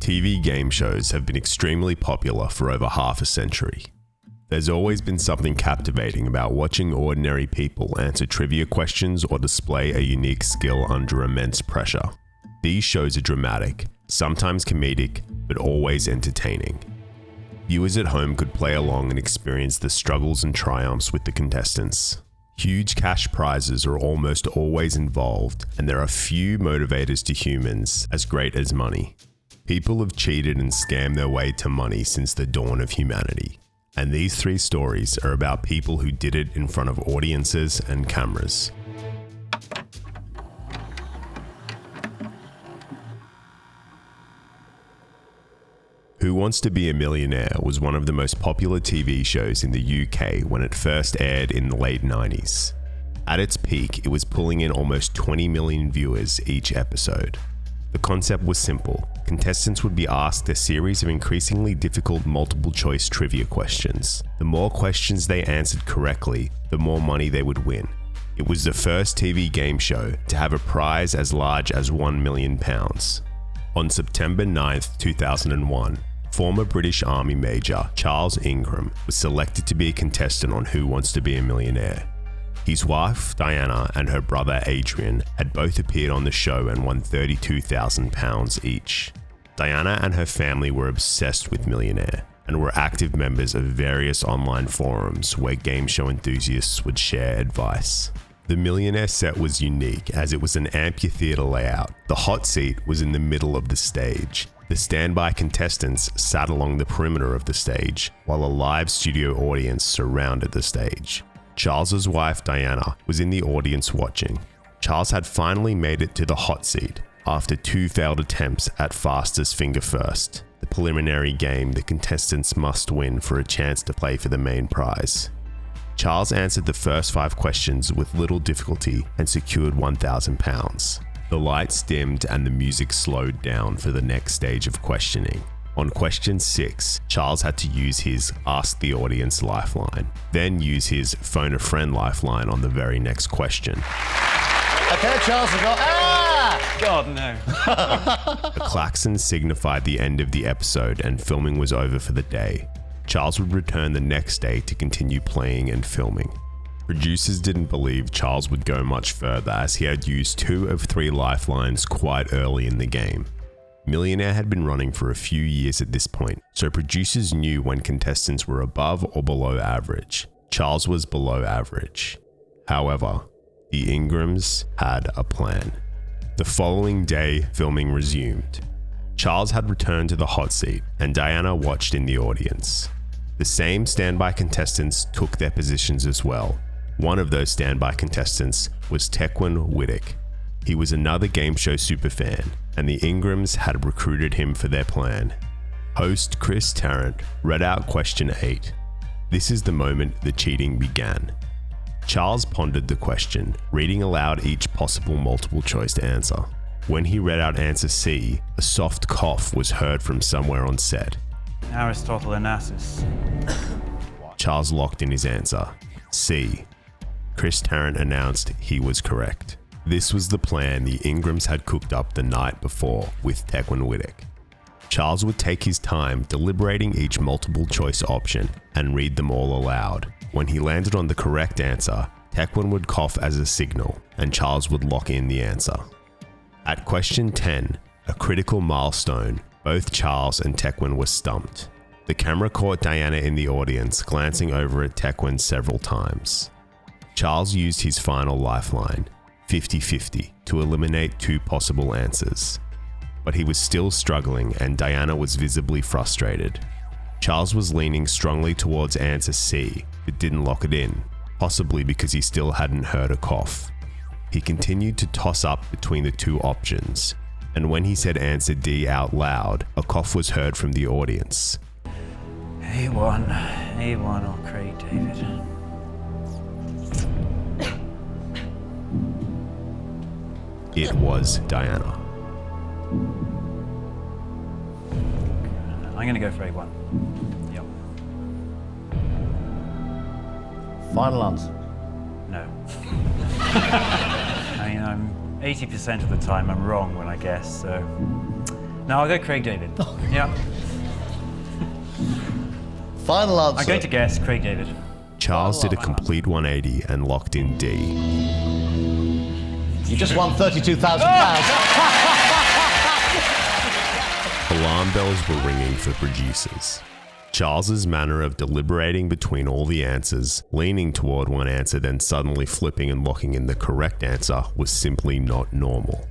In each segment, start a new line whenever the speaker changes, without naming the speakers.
TV game shows have been extremely popular for over half a century. There's always been something captivating about watching ordinary people answer trivia questions or display a unique skill under immense pressure. These shows are dramatic, sometimes comedic, but always entertaining. Viewers at home could play along and experience the struggles and triumphs with the contestants. Huge cash prizes are almost always involved, and there are few motivators to humans as great as money. People have cheated and scammed their way to money since the dawn of humanity. And these 3 stories are about people who did it in front of audiences and cameras. Who Wants to Be a Millionaire was one of the most popular TV shows in the UK when it first aired in the late 90s. At its peak, it was pulling in almost 20 million viewers each episode. The concept was simple. Contestants would be asked a series of increasingly difficult multiple-choice trivia questions. The more questions they answered correctly, the more money they would win. It was the first TV game show to have a prize as large as £1 million. On September 9, 2001, former British Army Major Charles Ingram was selected to be a contestant on Who Wants to Be a Millionaire. His wife, Diana, and her brother, Adrian, had both appeared on the show and won £32,000 each. Diana and her family were obsessed with Millionaire and were active members of various online forums where game show enthusiasts would share advice. The Millionaire set was unique as it was an amphitheater layout. The hot seat was in the middle of the stage. The standby contestants sat along the perimeter of the stage, while a live studio audience surrounded the stage. Charles's wife Diana was in the audience watching. Charles had finally made it to the hot seat after 2 failed attempts at fastest finger first, the preliminary game the contestants must win for a chance to play for the main prize. Charles answered the first 5 questions with little difficulty and secured £1,000. The lights dimmed and the music slowed down for the next stage of questioning. On question 6, Charles had to use his Ask the Audience lifeline, then use his Phone a Friend lifeline on the very next question.
Okay, Charles has got... Ah!
God, no.
A klaxon signified the end of the episode and filming was over for the day. Charles would return the next day to continue playing and filming. Producers didn't believe Charles would go much further as he had used 2 of 3 lifelines quite early in the game. Millionaire had been running for a few years at this point, so producers knew when contestants were above or below average. Charles was below average. However, the Ingrams had a plan. The following day, filming resumed. Charles had returned to the hot seat, and Diana watched in the audience. The same standby contestants took their positions as well. One of those standby contestants was Tecwen Whittock. He was another game show superfan, and the Ingrams had recruited him for their plan. Host Chris Tarrant read out question 8. This is the moment the cheating began. Charles pondered the question, reading aloud each possible multiple choice answer. When he read out answer C, a soft cough was heard from somewhere on set.
Aristotle Onassis.
Charles locked in his answer, C. Chris Tarrant announced he was correct. This was the plan the Ingrams had cooked up the night before with Tecwen Whittock. Charles would take his time deliberating each multiple choice option and read them all aloud. When he landed on the correct answer, Tecwen would cough as a signal and Charles would lock in the answer. At question 10, a critical milestone, both Charles and Tecwen were stumped. The camera caught Diana in the audience glancing over at Tecwen several times. Charles used his final lifeline, 50-50, to eliminate 2 possible answers. But he was still struggling and Diana was visibly frustrated. Charles was leaning strongly towards answer C, but didn't lock it in, possibly because he still hadn't heard a cough. He continued to toss up between the 2 options, and when he said answer D out loud, a cough was heard from the audience.
A1 or Craig David.
It was Diana.
I'm going to go for A1. Yep.
Final answer.
No. I mean, I'm 80% of the time I'm wrong when I guess, so No, I'll go Craig David. Yeah.
Final answer.
I'm going to guess Craig David.
Charles did a complete 180 and locked in D.
You just won £32,000.
Alarm bells were ringing for producers. Charles's manner of deliberating between all the answers, leaning toward one answer then suddenly flipping and locking in the correct answer, was simply not normal.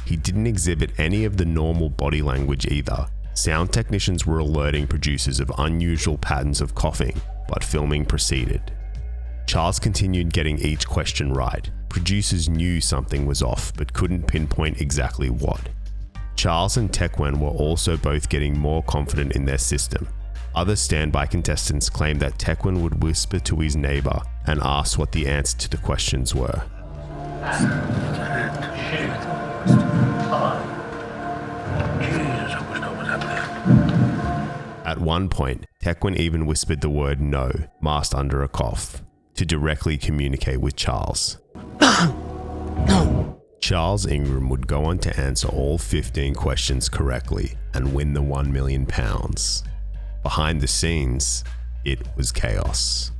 He didn't exhibit any of the normal body language either. Sound technicians were alerting producers of unusual patterns of coughing, but filming proceeded. Charles continued getting each question right. Producers knew something was off, but couldn't pinpoint exactly what. Charles and Tecwen were also both getting more confident in their system. Other standby contestants claimed that Tecwen would whisper to his neighbor and ask what the answer to the questions were. At one point, Tecwen even whispered the word no, masked under a cough, to directly communicate with Charles. Charles Ingram would go on to answer all 15 questions correctly and win the £1 million. Behind the scenes, it was chaos.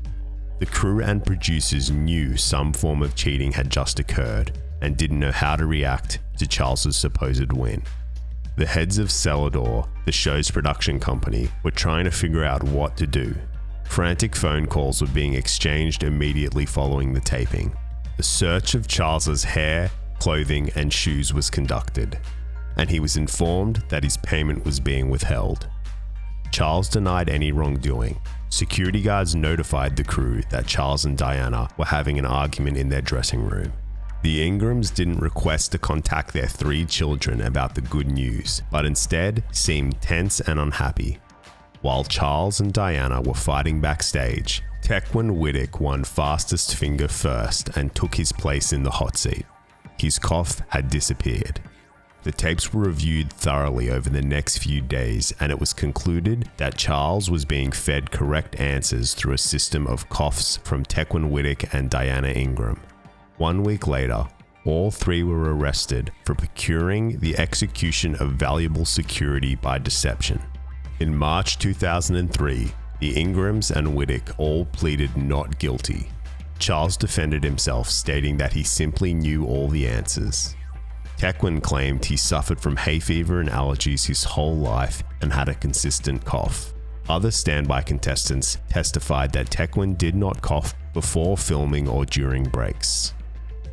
The crew and producers knew some form of cheating had just occurred and didn't know how to react to Charles's supposed win. The heads of Celador, the show's production company, were trying to figure out what to do. Frantic phone calls were being exchanged immediately following the taping. A search of Charles's hair, clothing, and shoes was conducted, and he was informed that his payment was being withheld. Charles denied any wrongdoing. Security guards notified the crew that Charles and Diana were having an argument in their dressing room. The Ingrams didn't request to contact their 3 children about the good news, but instead seemed tense and unhappy. While Charles and Diana were fighting backstage, Tecwen Whittock won fastest finger first and took his place in the hot seat. His cough had disappeared. The tapes were reviewed thoroughly over the next few days, and it was concluded that Charles was being fed correct answers through a system of coughs from Tecwen Whittock and Diana Ingram. 1 week later, all 3 were arrested for procuring the execution of valuable security by deception. In March 2003, the Ingrams and Whittock all pleaded not guilty. Charles defended himself, stating that he simply knew all the answers. Tecwen claimed he suffered from hay fever and allergies his whole life and had a consistent cough. Other standby contestants testified that Tecwen did not cough before filming or during breaks.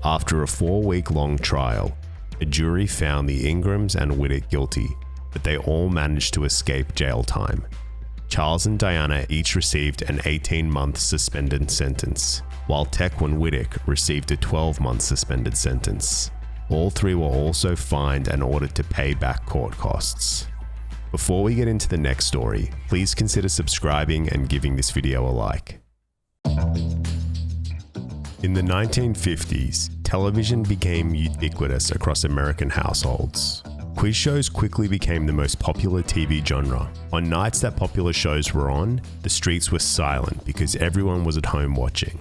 After a 4-week-long trial, a jury found the Ingrams and Whittock guilty, but they all managed to escape jail time. Charles and Diana each received an 18-month suspended sentence, while Tecwen Whittock received a 12-month suspended sentence. All 3 were also fined and ordered to pay back court costs. Before we get into the next story, please consider subscribing and giving this video a like. In the 1950s, television became ubiquitous across American households. Quiz shows quickly became the most popular TV genre. On nights that popular shows were on, the streets were silent because everyone was at home watching.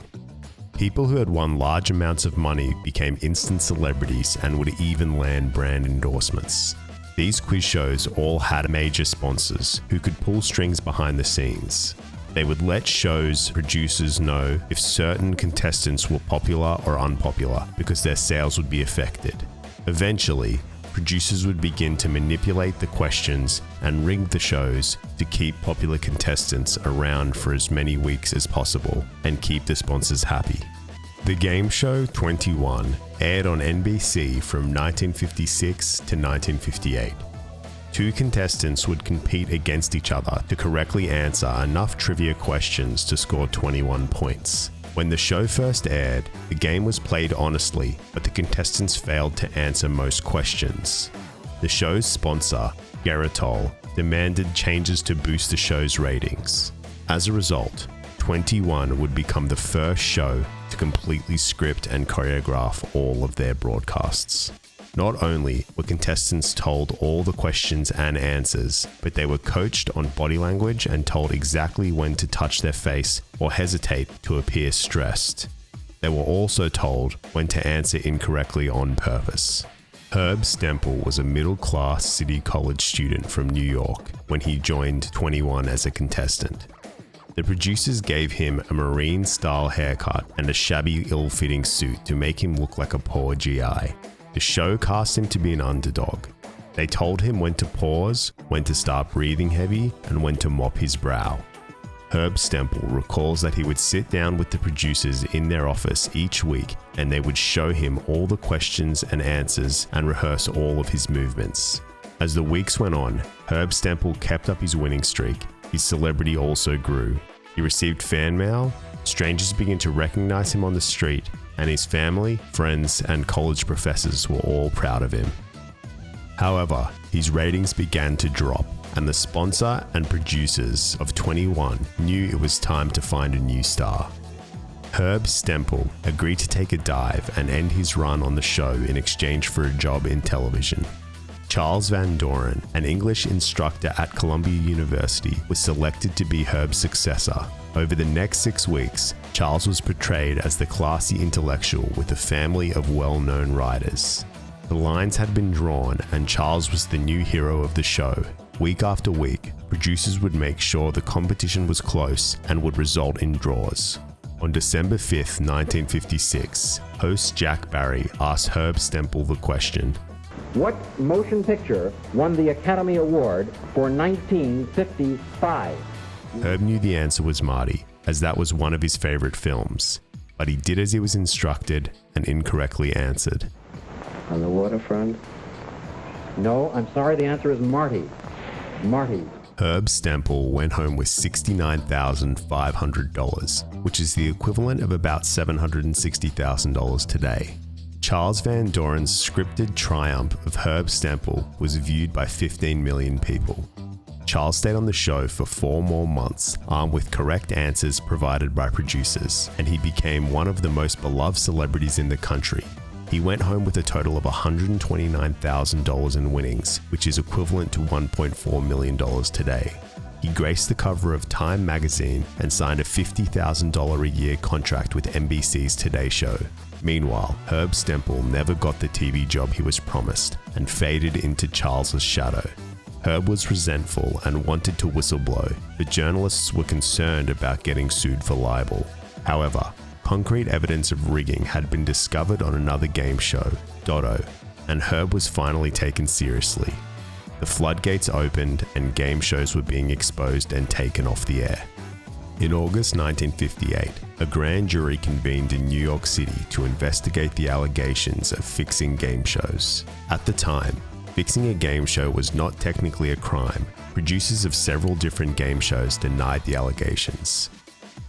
People who had won large amounts of money became instant celebrities and would even land brand endorsements. These quiz shows all had major sponsors who could pull strings behind the scenes. They would let shows producers know if certain contestants were popular or unpopular because their sales would be affected. Eventually, producers would begin to manipulate the questions and rig the shows to keep popular contestants around for as many weeks as possible and keep the sponsors happy. The game show 21 aired on NBC from 1956 to 1958. 2 contestants would compete against each other to correctly answer enough trivia questions to score 21 points. When the show first aired, the game was played honestly, but the contestants failed to answer most questions. The show's sponsor, Geritol, demanded changes to boost the show's ratings. As a result, 21 would become the first show to completely script and choreograph all of their broadcasts. Not only were contestants told all the questions and answers, but they were coached on body language and told exactly when to touch their face or hesitate to appear stressed. They were also told when to answer incorrectly on purpose. Herb Stempel was a middle-class city college student from New York when he joined 21 as a contestant. The producers gave him a Marine-style haircut and a shabby, ill-fitting suit to make him look like a poor GI. The show cast him to be an underdog. They told him when to pause, when to start breathing heavy, and when to mop his brow. Herb Stempel recalls that he would sit down with the producers in their office each week and they would show him all the questions and answers and rehearse all of his movements. As the weeks went on, Herb Stempel kept up his winning streak. His celebrity also grew. He received fan mail, strangers began to recognize him on the street, and his family, friends, and college professors were all proud of him. However, his ratings began to drop, and the sponsor and producers of 21 knew it was time to find a new star. Herb Stempel agreed to take a dive and end his run on the show in exchange for a job in television. Charles Van Doren, an English instructor at Columbia University, was selected to be Herb's successor. Over the next 6 weeks, Charles was portrayed as the classy intellectual with a family of well-known writers. The lines had been drawn and Charles was the new hero of the show. Week after week, producers would make sure the competition was close and would result in draws. On December 5th, 1956, host Jack Barry asked Herb Stempel the question,
"What motion picture won the Academy Award for 1955?
Herb knew the answer was Marty, as that was one of his favorite films, but he did as he was instructed and incorrectly answered.
On the waterfront? No, I'm sorry, the answer is Marty. Marty.
Herb Stempel went home with $69,500, which is the equivalent of about $760,000 today. Charles Van Doren's scripted triumph of Herb Stempel was viewed by 15 million people. Charles stayed on the show for 4 more months, armed with correct answers provided by producers, and he became one of the most beloved celebrities in the country. He went home with a total of $129,000 in winnings, which is equivalent to $1.4 million today. He graced the cover of Time magazine and signed a $50,000 a year contract with NBC's Today Show. Meanwhile, Herb Stempel never got the TV job he was promised and faded into Charles's shadow. Herb was resentful and wanted to whistleblow, but journalists were concerned about getting sued for libel. However, concrete evidence of rigging had been discovered on another game show, Dotto, and Herb was finally taken seriously. The floodgates opened and game shows were being exposed and taken off the air. In August 1958, a grand jury convened in New York City to investigate the allegations of fixing game shows. At the time, fixing a game show was not technically a crime. Producers of several different game shows denied the allegations.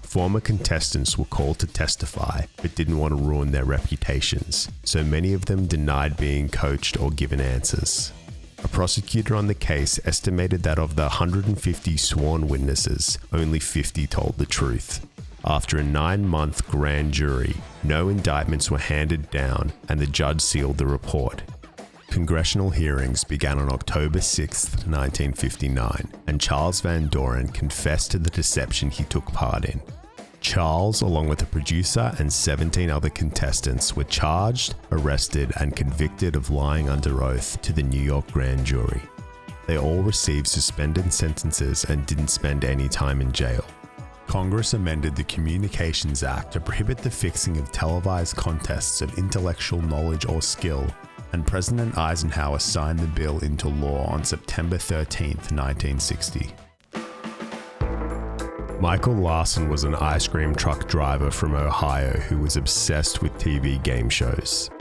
Former contestants were called to testify, but didn't want to ruin their reputations, so many of them denied being coached or given answers. A prosecutor on the case estimated that of the 150 sworn witnesses, only 50 told the truth. After a 9-month grand jury, no indictments were handed down and the judge sealed the report. Congressional hearings began on October 6, 1959, and Charles Van Doren confessed to the deception he took part in. Charles, along with a producer and 17 other contestants, were charged, arrested, and convicted of lying under oath to the New York grand jury. They all received suspended sentences and didn't spend any time in jail. Congress amended the Communications Act to prohibit the fixing of televised contests of intellectual knowledge or skill, and President Eisenhower signed the bill into law on September 13, 1960. Michael Larson was an ice cream truck driver from Ohio who was obsessed with TV game shows.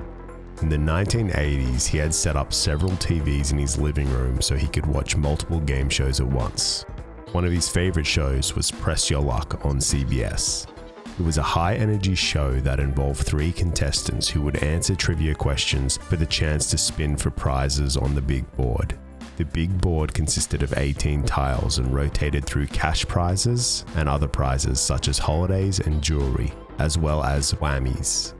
In the 1980s, he had set up several TVs in his living room so he could watch multiple game shows at once. One of his favorite shows was Press Your Luck on CBS. It was a high-energy show that involved 3 contestants who would answer trivia questions for the chance to spin for prizes on the big board. The big board consisted of 18 tiles and rotated through cash prizes and other prizes such as holidays and jewelry, as well as whammies.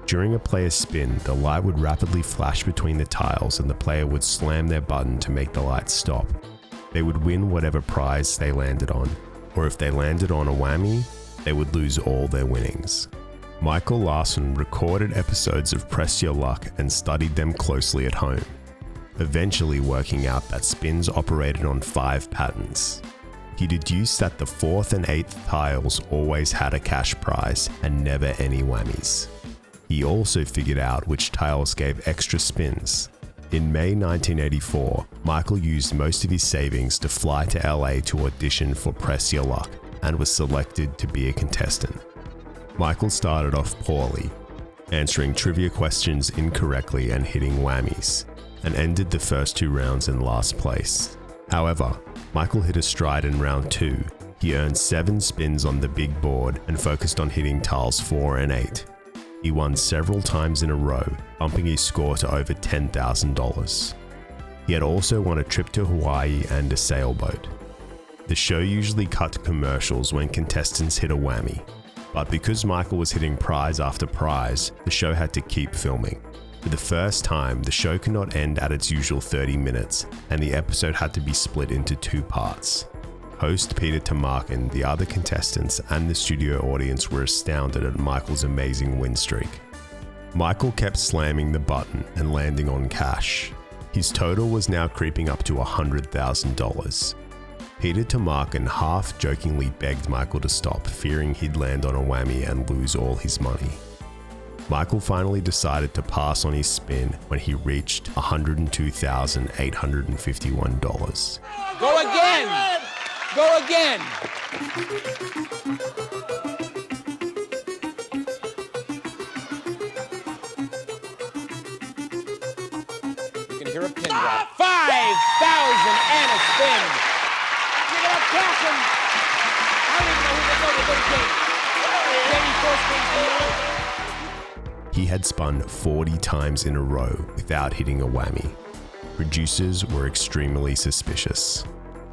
During a player's spin, the light would rapidly flash between the tiles and the player would slam their button to make the light stop. They would win whatever prize they landed on, or if they landed on a whammy, they would lose all their winnings. Michael Larson recorded episodes of Press Your Luck and studied them closely at home, eventually working out that spins operated on 5 patterns. He deduced that the 4th and 8th tiles always had a cash prize and never any whammies. He also figured out which tiles gave extra spins. In May 1984, Michael used most of his savings to fly to LA to audition for Press Your Luck and was selected to be a contestant. Michael started off poorly, answering trivia questions incorrectly and hitting whammies, and ended the first 2 rounds in last place. However, Michael hit a stride in round 2. He earned 7 spins on the big board and focused on hitting tiles 4 and 8. He won several times in a row, bumping his score to over $10,000. He had also won a trip to Hawaii and a sailboat. The show usually cut to commercials when contestants hit a whammy, but because Michael was hitting prize after prize, the show had to keep filming. For the first time, the show could not end at its usual 30 minutes, and the episode had to be split into 2 parts. Host Peter Tamarkin, the other contestants, and the studio audience were astounded at Michael's amazing win streak. Michael kept slamming the button and landing on cash. His total was now creeping up to $100,000. Peter Tamarkin half-jokingly begged Michael to stop, fearing he'd land on a whammy and lose all his money. Michael finally decided to pass on his spin when he reached $102,851.
Go again! Go again! You can hear a pin drop. 5,000 and a spin! You're gonna cash him! I don't even know who the game. Maybe 4 spins later.
He had spun 40 times in a row without hitting a whammy. Producers were extremely suspicious.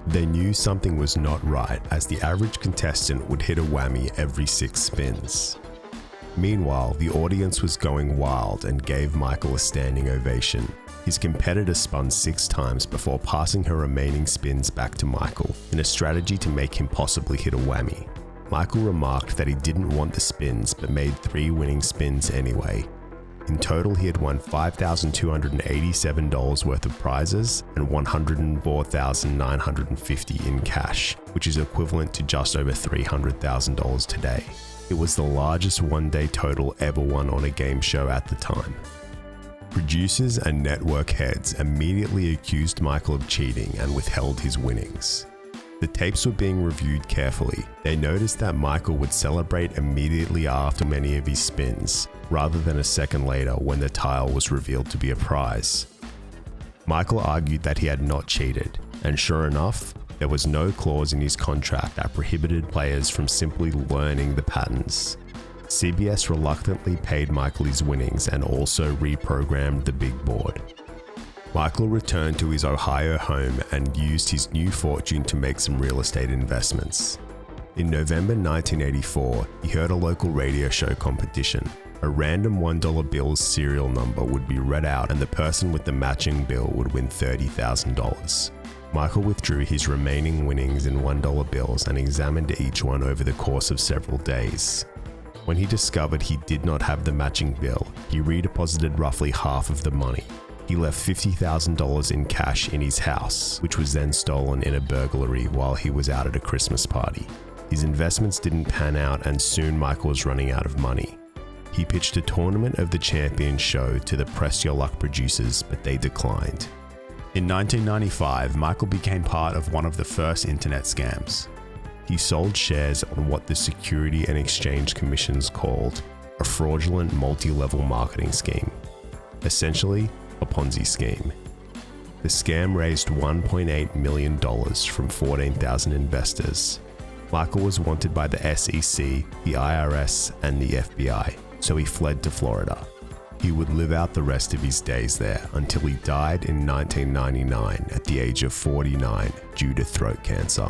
They knew something was not right, as the average contestant would hit a whammy every 6 spins. Meanwhile, the audience was going wild and gave Michael a standing ovation. His competitor spun 6 times before passing her remaining spins back to Michael in a strategy to make him possibly hit a whammy. Michael remarked that he didn't want the spins but made 3 winning spins anyway. In total, he had won $5,287 worth of prizes and $104,950 in cash, which is equivalent to just over $300,000 today. It was the largest one-day total ever won on a game show at the time. Producers and network heads immediately accused Michael of cheating and withheld his winnings. The tapes were being reviewed carefully. They noticed that Michael would celebrate immediately after many of his spins, rather than a second later when the tile was revealed to be a prize. Michael argued that he had not cheated, and sure enough, there was no clause in his contract that prohibited players from simply learning the patterns. CBS reluctantly paid Michael his winnings and also reprogrammed the big board. Michael returned to his Ohio home and used his new fortune to make some real estate investments. In November 1984, he heard a local radio show competition. A random $1 bill's serial number would be read out and the person with the matching bill would win $30,000. Michael withdrew his remaining winnings in $1 bills and examined each one over the course of several days. When he discovered he did not have the matching bill, he redeposited roughly half of the money. He left $50,000 in cash in his house, which was then stolen in a burglary while he was out at a Christmas party. His investments didn't pan out and soon Michael was running out of money. He pitched a Tournament of the Champions show to the Press Your Luck producers, but they declined. In 1995, Michael became part of one of the first internet scams. He sold shares on what the Security and Exchange Commissions called a fraudulent multi-level marketing scheme. Essentially, a Ponzi scheme. The scam raised $1.8 million from 14,000 investors. Michael was wanted by the SEC, the IRS, and the FBI, so he fled to Florida. He would live out the rest of his days there until he died in 1999 at the age of 49 due to throat cancer.